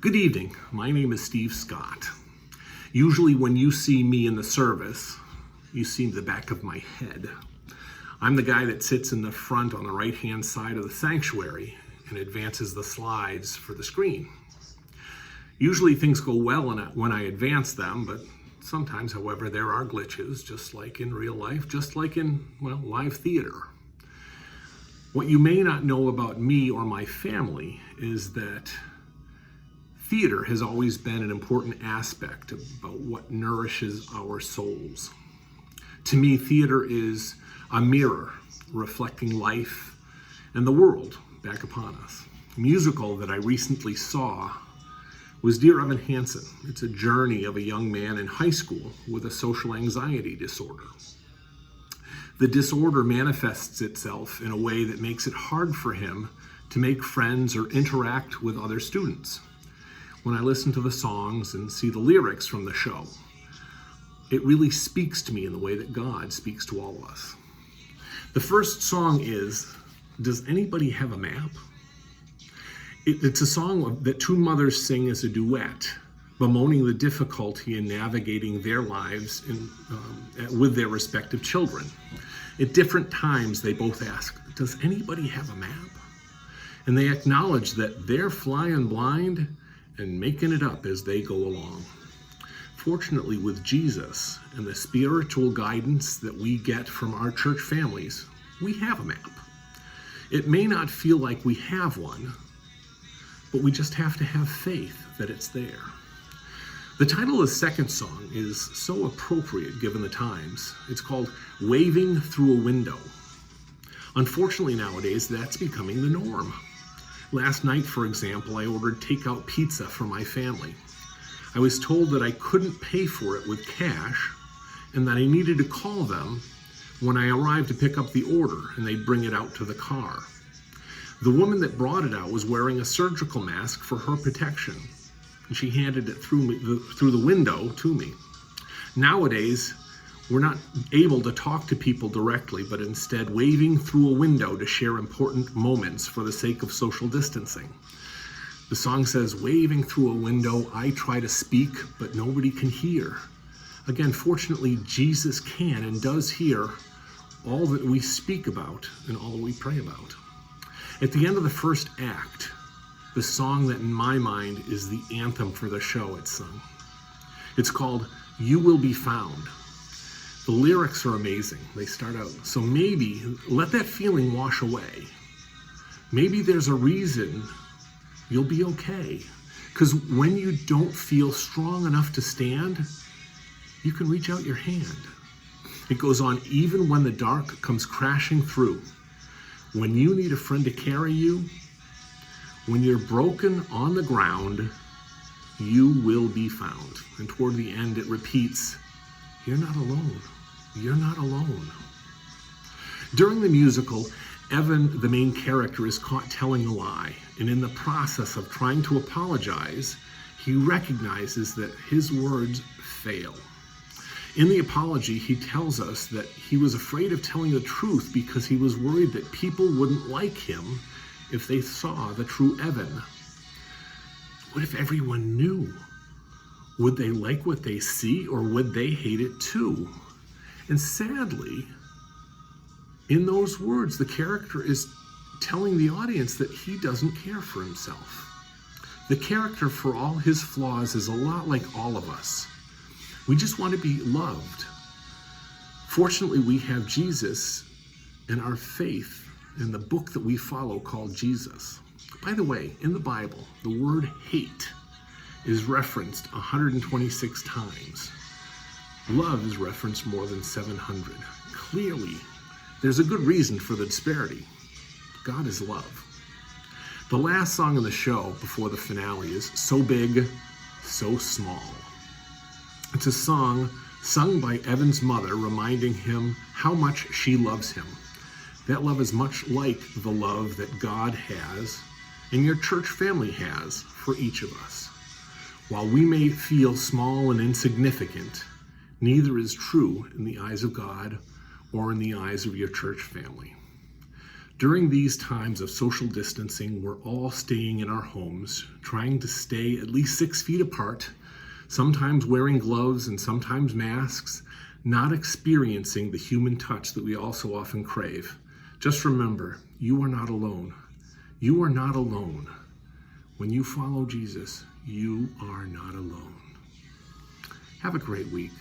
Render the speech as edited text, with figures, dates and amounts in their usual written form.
Good evening. My name is Steve Scott. Usually when you see me in the service, you see the back of my head. I'm the guy that sits in the front on the right-hand side of the sanctuary and advances the slides for the screen. Usually things go well when I advance them, but sometimes, however, there are glitches, just like in real life, just like in, live theater. What you may not know about me or my family is that theater has always been an important aspect about what nourishes our souls. To me, theater is a mirror reflecting life and the world back upon us. A musical that I recently saw was Dear Evan Hansen. It's a journey of a young man in high school with a social anxiety disorder. The disorder manifests itself in a way that makes it hard for him to make friends or interact with other students. When I listen to the songs and see the lyrics from the show, it really speaks to me in the way that God speaks to all of us. The first song is, Does Anybody Have a Map? It's a song that two mothers sing as a duet, bemoaning the difficulty in navigating their lives with their respective children. At different times, they both ask, does anybody have a map? And they acknowledge that they're flying blind and making it up as they go along. Fortunately, with Jesus and the spiritual guidance that we get from our church families, we have a map. It may not feel like we have one, but we just have to have faith that it's there. The title of the second song is so appropriate given the times. It's called Waving Through a Window. Unfortunately, nowadays, that's becoming the norm. Last night, for example, I ordered takeout pizza for my family. I was told that I couldn't pay for it with cash and that I needed to call them when I arrived to pick up the order and they'd bring it out to the car. The woman that brought it out was wearing a surgical mask for her protection, and she handed it through the window to me. Nowadays, we're not able to talk to people directly, but instead waving through a window to share important moments for the sake of social distancing. The song says, waving through a window, I try to speak, but nobody can hear. Again, fortunately, Jesus can and does hear all that we speak about and all that we pray about. At the end of the first act, the song that in my mind is the anthem for the show it's sung. It's called You Will Be Found. The lyrics are amazing. They start out, so maybe let that feeling wash away. Maybe there's a reason you'll be okay. Because when you don't feel strong enough to stand, you can reach out your hand. It goes on, even when the dark comes crashing through. When you need a friend to carry you, when you're broken on the ground, you will be found. And toward the end, it repeats, you're not alone. You're not alone. During the musical, Evan, the main character, is caught telling a lie. And in the process of trying to apologize, he recognizes that his words fail. In the apology, he tells us that he was afraid of telling the truth because he was worried that people wouldn't like him if they saw the true Evan. What if everyone knew? Would they like what they see, or would they hate it too? And sadly, in those words, the character is telling the audience that he doesn't care for himself. The character, for all his flaws, is a lot like all of us. We just want to be loved. Fortunately, we have Jesus and our faith in the book that we follow called Jesus. By the way, in the Bible, the word hate is referenced 126 times. Love is referenced more than 700. Clearly, there's a good reason for the disparity. God is love. The last song in the show before the finale is So Big, So Small. It's a song sung by Evan's mother, reminding him how much she loves him. That love is much like the love that God has and your church family has for each of us. While we may feel small and insignificant, neither is true in the eyes of God or in the eyes of your church family. During these times of social distancing, we're all staying in our homes, trying to stay at least 6 feet apart, sometimes wearing gloves and sometimes masks, not experiencing the human touch that we all so often crave. Just remember, you are not alone. You are not alone. When you follow Jesus, you are not alone. Have a great week.